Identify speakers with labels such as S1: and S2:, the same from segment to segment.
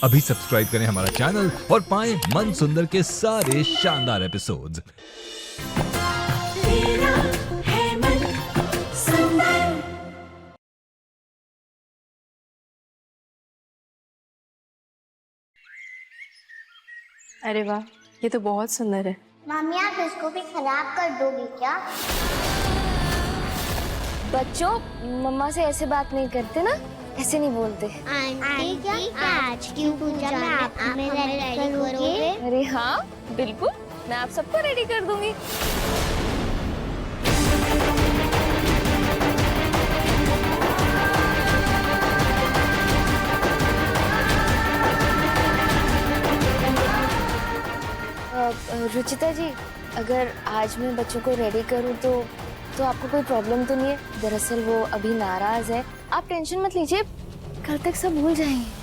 S1: अभी सब्सक्राइब करें हमारा चैनल और पाएं मन सुंदर के सारे शानदार एपिसोड्स।
S2: अरे वाह, ये तो बहुत सुंदर है।
S3: मामी आप इसको भी खराब कर दोगी क्या?
S4: बच्चों, मम्मा से ऐसे बात नहीं करते ना, ऐसे नहीं बोलते।
S3: आंटी क्या आज की पूजा में आप हमें रेडी करोगे?
S4: अरे हाँ बिल्कुल, मैं आप सबको रेडी कर दूंगी। रुचिता जी, अगर आज मैं बच्चों को रेडी करूं तो आपको कोई प्रॉब्लम तो नहीं है? दरअसल वो अभी नाराज है, आप टेंशन मत लीजिए, कल तक सब भूल जाएंगे।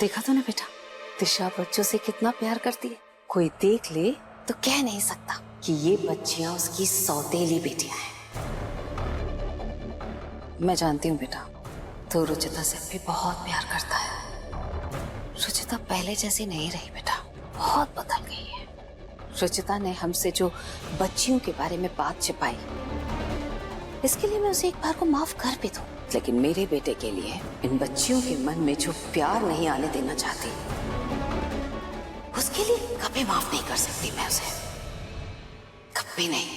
S5: देखा तो ना बेटा, दिशा बच्चों से कितना प्यार करती है। कोई देख ले तो कह नहीं सकता कि ये बच्चियां उसकी सौतेली बेटियां हैं। मैं जानती हूँ बेटा, तो रुचिता से भी बहुत प्यार करता है। रुचिता पहले जैसी नहीं रही बेटा, बहुत बदल गई है। रुचिता ने हमसे जो बच्चियों के बारे में बात छिपाई, इसके लिए मैं उसे एक बार को माफ कर भी दूं, लेकिन मेरे बेटे के लिए इन बच्चियों के मन में जो प्यार नहीं आने देना चाहती, उसके लिए कभी माफ नहीं कर सकती मैं उसे, कभी नहीं।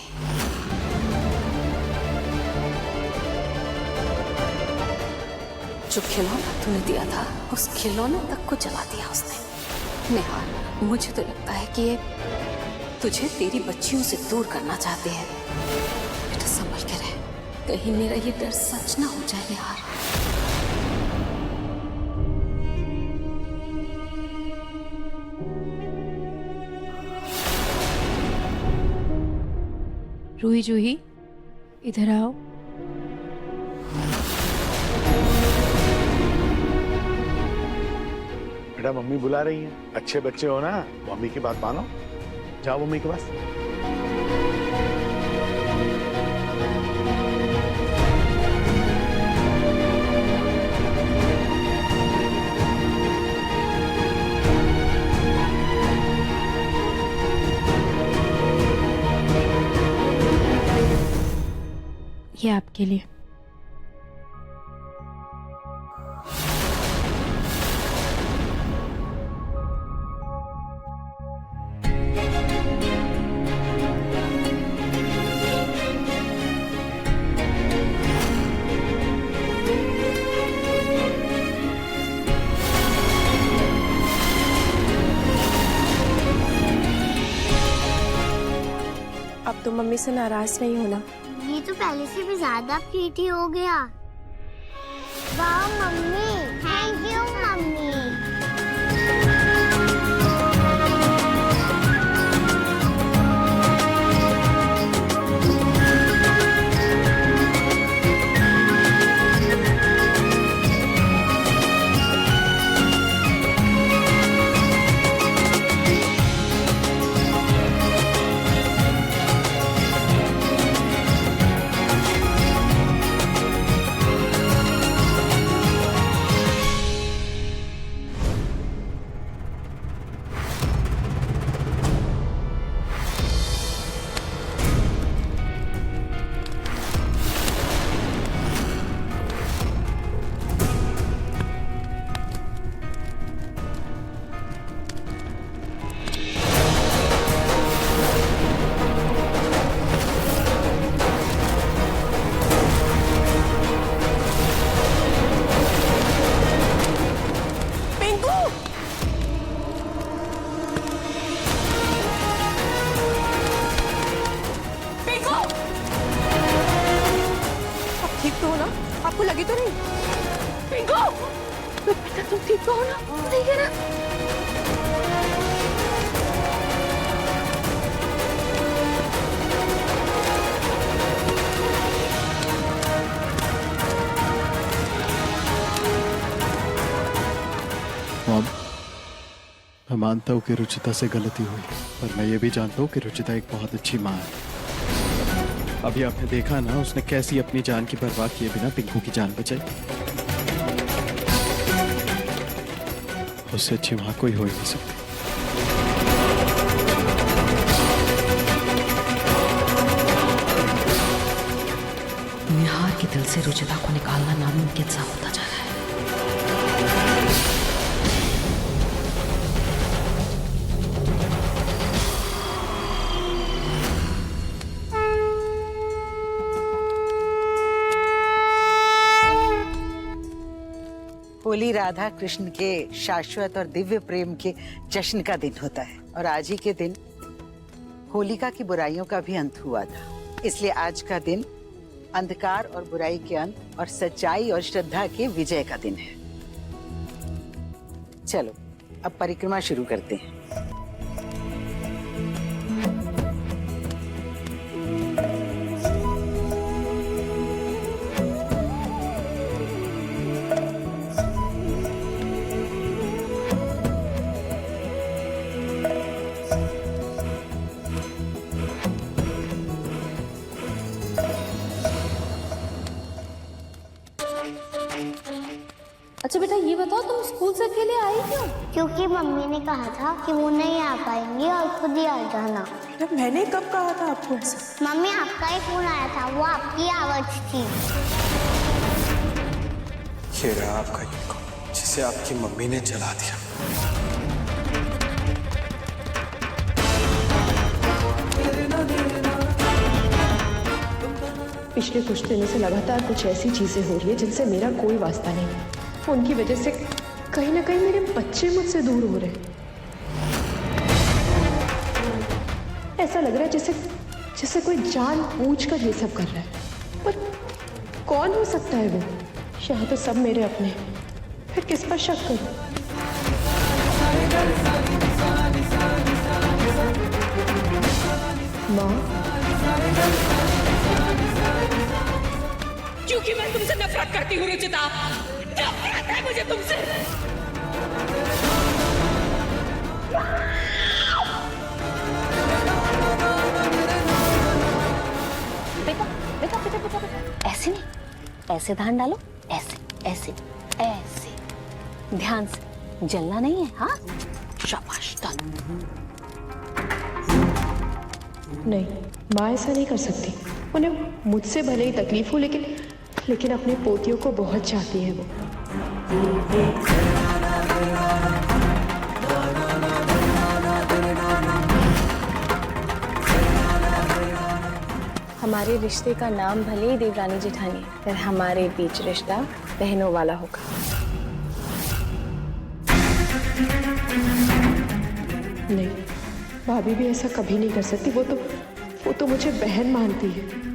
S5: जो खिलौना तूने दिया था, उस खिलौने तक को जला दिया उसने। निहार, मुझे तो लगता है कि ये तुझे तेरी बच्चियों से दूर करना चाहते हैं। बेटा संभल के रह, कहीं मेरा ये डर सच ना हो जाए निहार।
S2: रूही जूही, इधर आओ।
S6: बेटा मम्मी बुला रही है, अच्छे बच्चे हो ना, मम्मी की बात मानो, जाओ मम्मी के पास।
S2: ये आपके लिए। अब तो मम्मी से नाराज नहीं होना।
S3: ये तो पहले से भी ज्यादा प्रीटी हो गया। वाह मम्मी, थैंक यू मम्मी। आपको लगी तो नहीं? पिंकू, बेटा तुम ठीक हो ना? ठीक है ना?
S7: मैं मानता हूँ कि रुचिता से गलती हुई, पर मैं ये भी जानता हूँ कि रुचिता एक बहुत अच्छी माँ है। अभी आपने देखा ना उसने कैसी अपनी जान की परवाह किए बिना पिंकू की जान बचाई। उससे अच्छी माँ कोई हो ही नहीं सकती।
S5: निहार के दिल से रुचिता को निकालना नामुमकिन सा होता जा रहा है।
S8: होली राधा कृष्ण के शाश्वत और दिव्य प्रेम के जश्न का दिन होता है और आज ही के दिन होलिका की बुराइयों का भी अंत हुआ था। इसलिए आज का दिन अंधकार और बुराई के अंत और सच्चाई और श्रद्धा के विजय का दिन है। चलो अब परिक्रमा शुरू करते हैं।
S4: अच्छा बेटा ये बताओ तुम स्कूल से अकेले आई क्यों?
S3: क्योंकि मम्मी ने कहा था कि वो नहीं आ पाएंगी और खुद ही आ जाना।
S2: मैंने कब कहा था आपको ऐसा?
S3: मम्मी आपका ही फोन आया था, वो आपकी आवाज थी।
S7: ये रहा आपका यूनिकॉर्न जिसे आपकी मम्मी ने जला दिया।
S9: पिछले कुछ दिनों से लगातार कुछ ऐसी चीजें हो रही है जिनसे मेरा कोई वास्ता नहीं। उनकी वजह से कहीं ना कहीं मेरे बच्चे मुझसे दूर हो रहे हैं। ऐसा लग रहा है जैसे कोई जानबूझकर ये सब कर रहा है। पर कौन हो सकता है वो? यहाँ तो सब मेरे अपने, फिर किस पर शक करूं? माँ,
S10: क्योंकि मैं तुमसे नफरत करती हूँ रुचिता। नफरत है मुझे तुमसे।
S5: बेटा बेटा बेटा बेटा बेटा ऐसे नहीं, ऐसे ध्यान डालो, ऐसे ऐसे ऐसे ध्यान से, जलना नहीं है। हाँ शाबाश डालो।
S9: नहीं माँ ऐसा नहीं कर सकती। उन्हें मुझसे भले ही तकलीफ हो लेकिन अपने पोतियों को बहुत चाहती है वो।
S2: हमारे रिश्ते का नाम भले ही देवरानी जेठानी है, पर हमारे बीच रिश्ता बहनों वाला होगा।
S9: नहीं, भाभी भी ऐसा कभी नहीं कर सकती। वो तो मुझे बहन मानती है।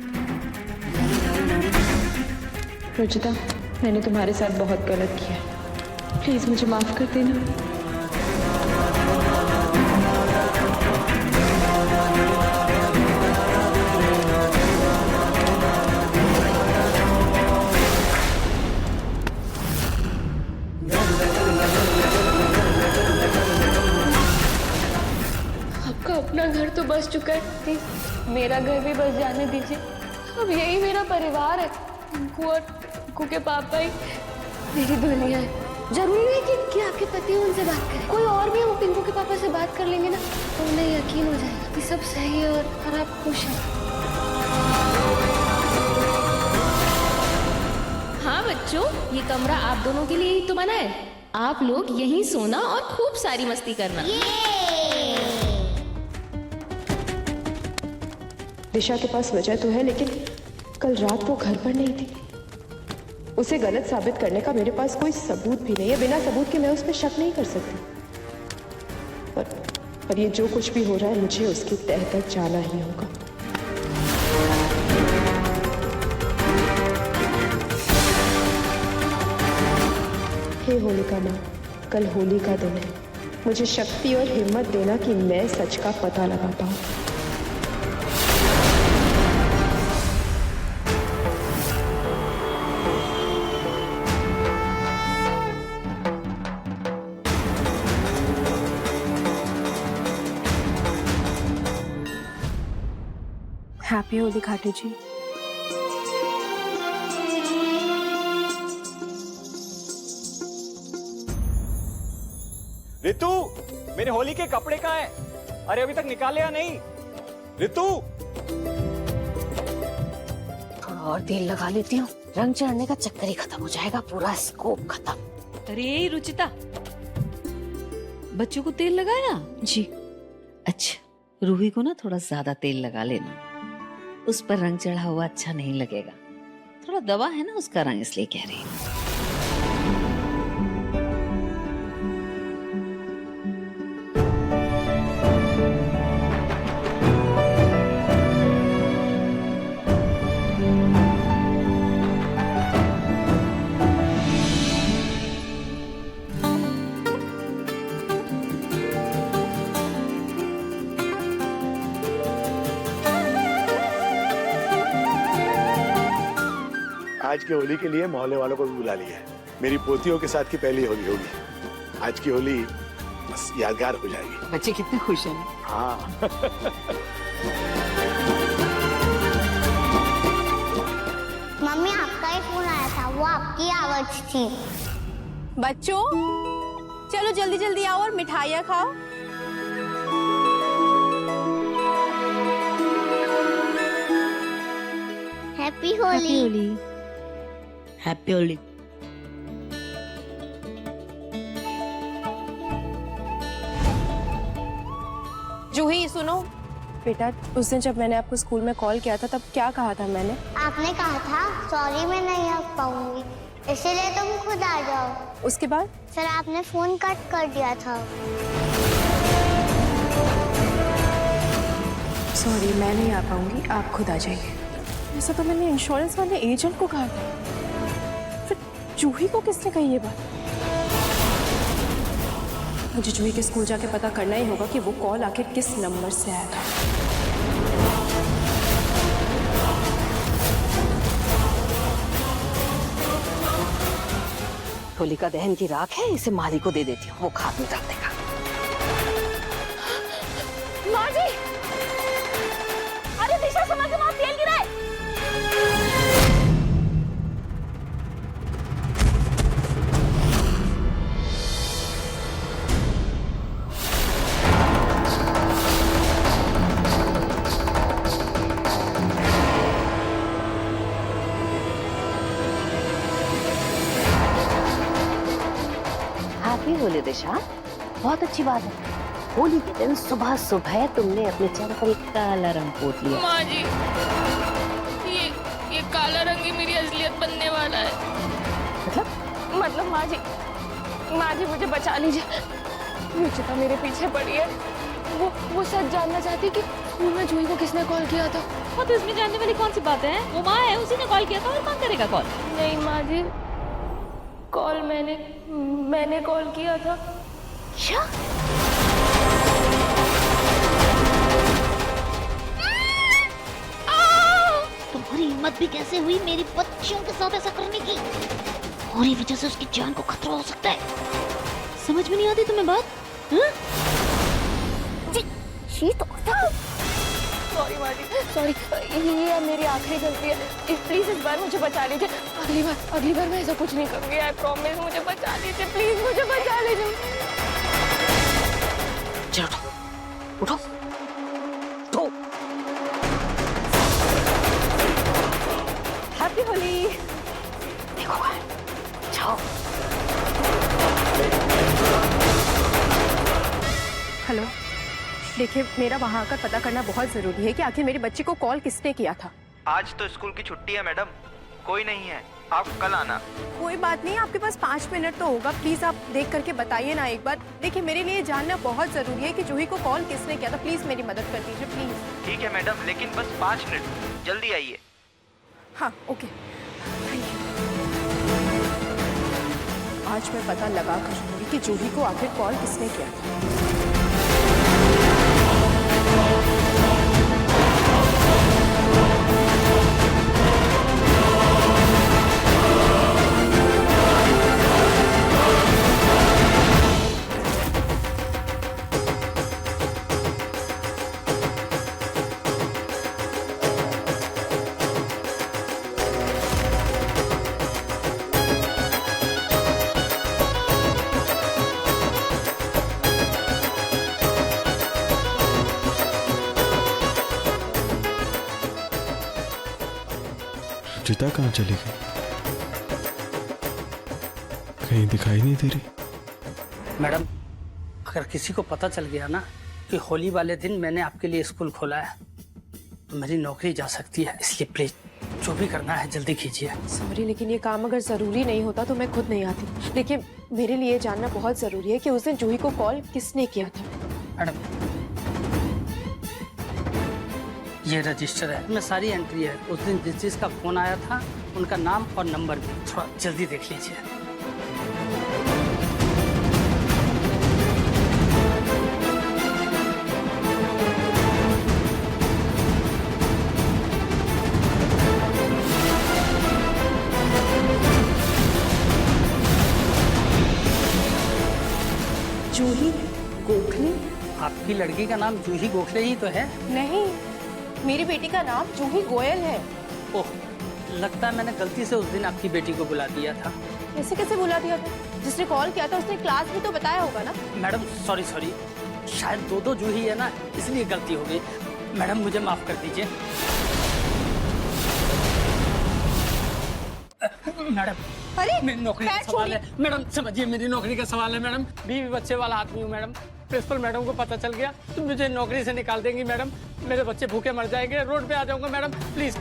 S9: रुचिता, मैंने तुम्हारे साथ बहुत गलत किया, प्लीज मुझे माफ कर देना। आपका अपना घर तो बस चुका है, प्लीज मेरा घर भी बस जाने दीजिए। अब यही मेरा परिवार है। पिंकू और पिंकू के पापा ही मेरी दुनिया है। जरूरी नहीं कि आपके पति उनसे बात करें, कोई और भी वो पिंकू के पापा से बात कर लेंगे ना तो उन्हें यकीन हो जाएगा कि सब सही है और आप खुश हैं।
S10: हाँ बच्चों, ये कमरा आप दोनों के लिए ही तो बना है। आप लोग यहीं सोना और खूब सारी मस्ती करना।
S9: दिशा के पास वजह तो है, लेकिन कल रात वो घर पर नहीं थी। उसे गलत साबित करने का मेरे पास कोई सबूत भी नहीं है। बिना सबूत के मैं उस पर शक नहीं कर सकती। पर ये जो कुछ भी हो रहा है, मुझे उसकी तह तक जाना ही होगा। हे होलिका माँ, कल होली का दिन है। मुझे शक्ति और हिम्मत देना कि मैं सच का पता लगा पाऊं।
S2: हैप्पी होली खाटू जी।
S11: रितु, मेरे होली के कपड़े कहाँ हैं? अरे अभी तक निकाले या नहीं? रितु,
S5: थोड़ा और तेल लगा लेती हूँ, रंग चढ़ने का चक्कर ही खत्म हो जाएगा, पूरा स्कोप खत्म।
S12: अरे रुचिता, बच्चों को तेल लगाया?
S5: जी।
S12: अच्छा, रूही को ना थोड़ा ज्यादा तेल लगा लेना, उस पर रंग चढ़ा हुआ अच्छा नहीं लगेगा। थोड़ा दवा है ना उसका रंग, इसलिए कह रही हूँ।
S6: आज की होली के लिए मोहल्ले वालों को भी बुला लिया है। मेरी पोतियों के साथ की पहली होली होगी। आज की होली बस यादगार हो जाएगी।
S5: बच्चे कितने खुश हैं।
S6: हाँ।
S3: मम्मी आपका ही फोन आया था, वो आपकी आवाज थी।
S2: बच्चों चलो जल्दी जल्दी आओ और मिठाइयाँ खाओ।
S3: हैप्पी होली।
S12: हैप्पी होली।
S2: जूही सुनो बेटा, उस दिन जब मैंने आपको स्कूल में कॉल किया था तब क्या कहा था मैंने?
S3: आपने कहा था सॉरी मैं नहीं आ पाऊंगी, इसीलिए तुम खुद आ जाओ।
S2: उसके बाद?
S3: फिर आपने फोन कट कर दिया था।
S2: सॉरी मैं नहीं आ पाऊंगी, आप खुद आ जाइए। ऐसा तो मैंने इंश्योरेंस वाले एजेंट को कहा था। फिर जूही को किसने कही ये बात? मुझे जूही के स्कूल जाके पता करना ही होगा कि वो कॉल आखिर किस नंबर से आया था।
S5: होलिका दहन की राख है, इसे माली को दे देती हूँ, वो खाद में डाल देगा।
S2: माँ जी! अरे दिशा समझ के वहाँ तेल गिरा है।
S5: हैप्पी होली दिशा, बहुत अच्छी बात है। होली के दिन सुबह सुबह तुमने अपने चेहरे पर एक काला रंग पोत लिया।
S9: माँ जी, ये काला रंग ही मेरी असलियत बनने वाला है। मतलब माँ जी मुझे बचा लीजिए। रुचिता मेरे पीछे पड़ी है। वो सच जानना चाहती कि स्कूल में जूही को किसने कॉल किया था।
S12: हाँ तो इसमें जानने वाली कौन सी बात है? वो माँ है, उसी ने कॉल किया था, और कौन करेगा कॉल?
S9: नहीं माँ जी, कॉल मैंने कॉल किया था।
S3: क्या?
S13: तुम्हारी हिम्मत भी कैसे हुई मेरी बच्चियों के साथ ऐसा करने की? हमारी वजह से उसकी जान को खतरा हो सकता है। समझ में नहीं आती तुम्हें बात?
S9: सॉरी माँ जी, सॉरी, ये मेरी आखिरी गलती है। प्लीज इस बार मुझे बचा लीजिए। अगली बार मैं ऐसा कुछ नहीं करूँगी। आई प्रॉमिस, मुझे बचा लीजिए, प्लीज मुझे बचा लीजिए।
S5: चलो उठो, उठो।
S2: हैप्पी होली।
S5: देखो जाओ।
S2: हेलो, देखिए मेरा वहाँ आकर पता करना बहुत जरूरी है कि आखिर मेरी बच्ची को कॉल किसने किया था।
S14: आज तो स्कूल की छुट्टी है मैडम, कोई नहीं है, आप कल आना।
S2: कोई बात नहीं, आपके पास 5 मिनट तो होगा, प्लीज आप देख करके बताइए ना एक बार। देखिए मेरे लिए जानना बहुत जरूरी है कि जूही को कॉल किसने किया था। प्लीज मेरी मदद कर दीजिए प्लीज।
S14: ठीक है मैडम, लेकिन बस 5 मिनट, जल्दी आइए।
S2: हाँ ओके, थैंक यू। आज मैं पता लगा कर रहूंगी कि जूही को आखिर कॉल किसने किया था।
S7: रुचिता कहाँ चली गई? कहीं दिखाई नहीं दे रही।
S15: मैडम, अगर किसी को पता चल गया ना कि होली वाले दिन मैंने आपके लिए स्कूल खोला है तो मेरी नौकरी जा सकती है, इसलिए प्लीज जो भी करना है जल्दी कीजिए।
S2: सॉरी, लेकिन ये काम अगर जरूरी नहीं होता तो मैं खुद नहीं आती। लेकिन मेरे लिए जानना बहुत जरूरी है कि उस दिन जूही को कॉल किसने किया था।
S15: मैडम, ये रजिस्टर है, इसमें सारी एंट्री है। उस दिन जिस जिसका फोन आया था उनका नाम और नंबर भी थोड़ा जल्दी देख लीजिए।
S2: जूही गोखले?
S15: आपकी लड़की का नाम जूही गोखले ही तो है?
S2: नहीं, मेरी बेटी का नाम जूही गोयल है।
S15: ओह, लगता है मैंने गलती से उस दिन आपकी बेटी को बुला दिया था।
S2: ऐसे कैसे बुला दिया था? जिसने कॉल किया था उसने क्लास भी तो बताया होगा ना।
S15: मैडम सॉरी, शायद दो जूही है ना, इसलिए गलती हो गई। मैडम मुझे माफ कर दीजिए। मैडम,
S2: अरे
S15: मेरी नौकरी का सवाल है मैडम, समझिए मेरी नौकरी का सवाल है मैडम। बीवी बच्चे वाला आदमी हूँ मैडम। प्रिंसिपल मैडम को पता चल गया तो मुझे नौकरी से निकाल देंगी मैडम। मेरे बच्चे भूखे मर जाएंगे, रोड पे आ जाऊंगा madam. Please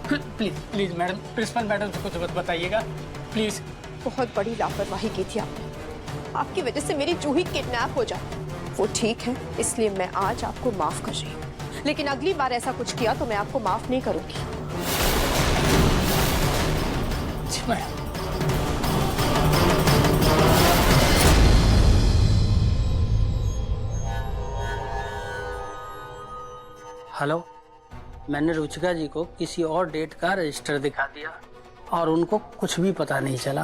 S15: please please madam, principal madam से कुछ मत बताइएगा प्लीज।
S2: बहुत बड़ी लापरवाही की थी आपने। आपकी वजह से मेरी जूही किडनैप हो जाती। वो ठीक है, इसलिए मैं आज आपको माफ कर रही हूँ, लेकिन अगली बार ऐसा कुछ किया तो मैं आपको माफ नहीं करूंगी।
S15: मैडम, हेलो, मैंने रुचिका जी को किसी और डेट का रजिस्टर दिखा दिया और उनको कुछ भी पता नहीं चला।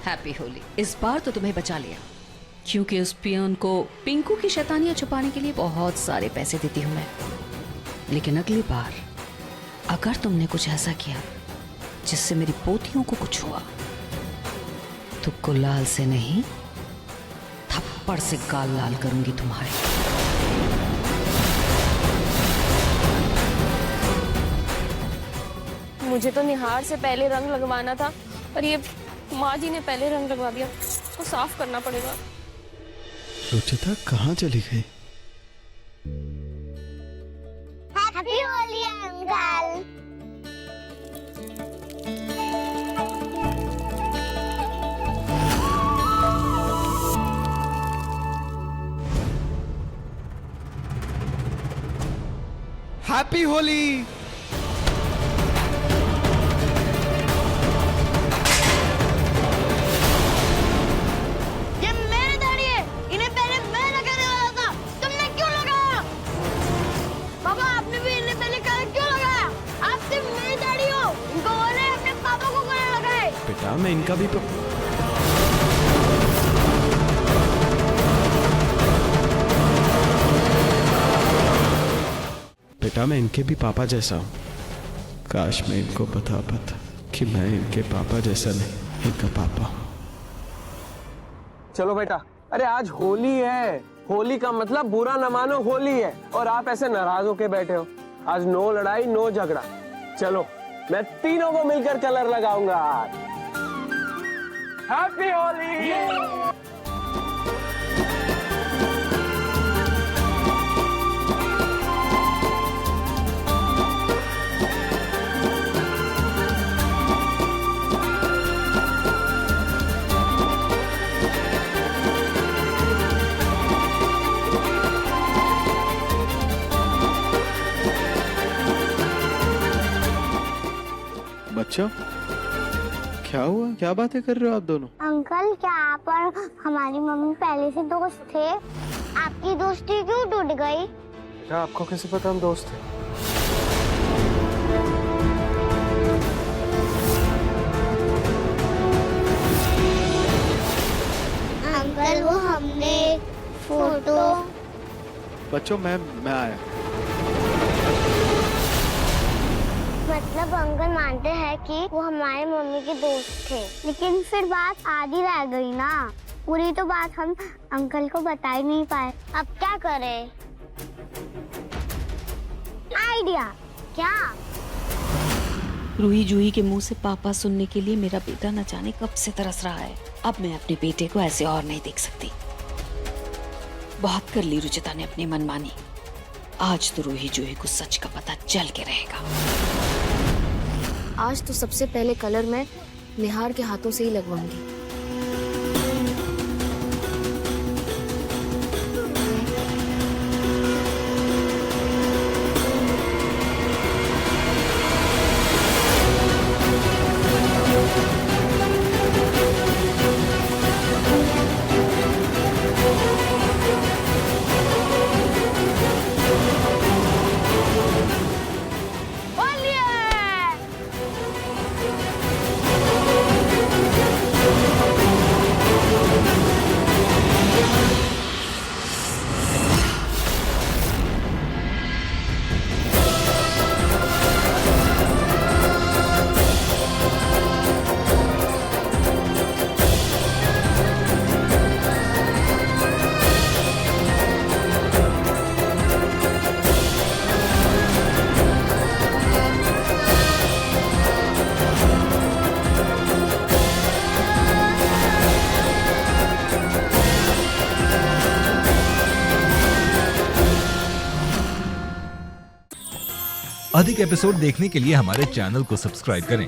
S12: हैप्पी होली। इस बार तो तुम्हें बचा लिया, क्योंकि उस पियोन को पिंकू की शैतानियां छुपाने के लिए बहुत सारे पैसे देती हूं मैं। लेकिन अगली बार अगर तुमने कुछ ऐसा किया जिससे मेरी पोतियों को कुछ हुआ तो गुलाल से नहीं, थप्पड़ से गाल लाल करूंगी तुम्हारे।
S9: मुझे तो निहार से पहले रंग लगवाना था, पर ये माँ जी ने पहले रंग लगवा दिया। उसको साफ करना पड़ेगा।
S7: रुचिता कहाँ चली गई?
S3: Happy Holi uncle.
S16: Happy Holi.
S3: ये मेरी दाढ़ी है, इन्हें पहले मैं लगाने वाला था, तुमने क्यों लगाया? पापा, आपने भी इन्हें पहले क्यों लगाया? आप सिर्फ मेरी दाढ़ी हो, इनको बोले अपने पापा को क्यों लगाए?
S7: बेटा मैं इनका भी बेटा मैं इनके भी पापा जैसा हूँ। काश मैं इनको बता पाता कि मैं इनके पापा जैसा नहीं, इनका पापा हूँ।
S17: चलो बेटा, अरे आज होली है। होली का मतलब बुरा न मानो, होली है। और आप ऐसे नाराज होके बैठे हो। आज नो लड़ाई नो झगड़ा। चलो मैं तीनों को मिलकर कलर लगाऊंगा आज। हैप्पी होली।
S7: बच्चों क्या हुआ, क्या बातें कर रहे हो आप दोनों?
S3: अंकल, क्या आप और हमारी मम्मी पहले से दोस्त थे? आपकी दोस्ती क्यों टूट गई?
S17: बेटा आपको कैसे पता हम दोस्त हैं?
S3: अंकल, वो हमने फोटो।
S7: बच्चों मैं आया।
S3: मतलब अंकल मानते हैं कि वो हमारे मम्मी के दोस्त थे, लेकिन फिर बात आधी रह गई ना।
S13: पूरी तो बात हम अंकल को बता ही नहीं पाए। अब क्या करें? आइडिया क्या?
S12: रूही जूही के मुंह से पापा सुनने के लिए मेरा बेटा न जाने कब से तरस रहा है। अब मैं अपने बेटे को ऐसे और नहीं देख सकती। बहुत कर ली रुचिता ने अपनी मनमानी। आज तो रूही जूही को सच का पता चल के रहेगा।
S4: आज तो सबसे पहले कलर मैं निहार के हाथों से ही लगवाऊंगी।
S1: अधिक एपिसोड देखने के लिए हमारे चैनल को सब्सक्राइब करें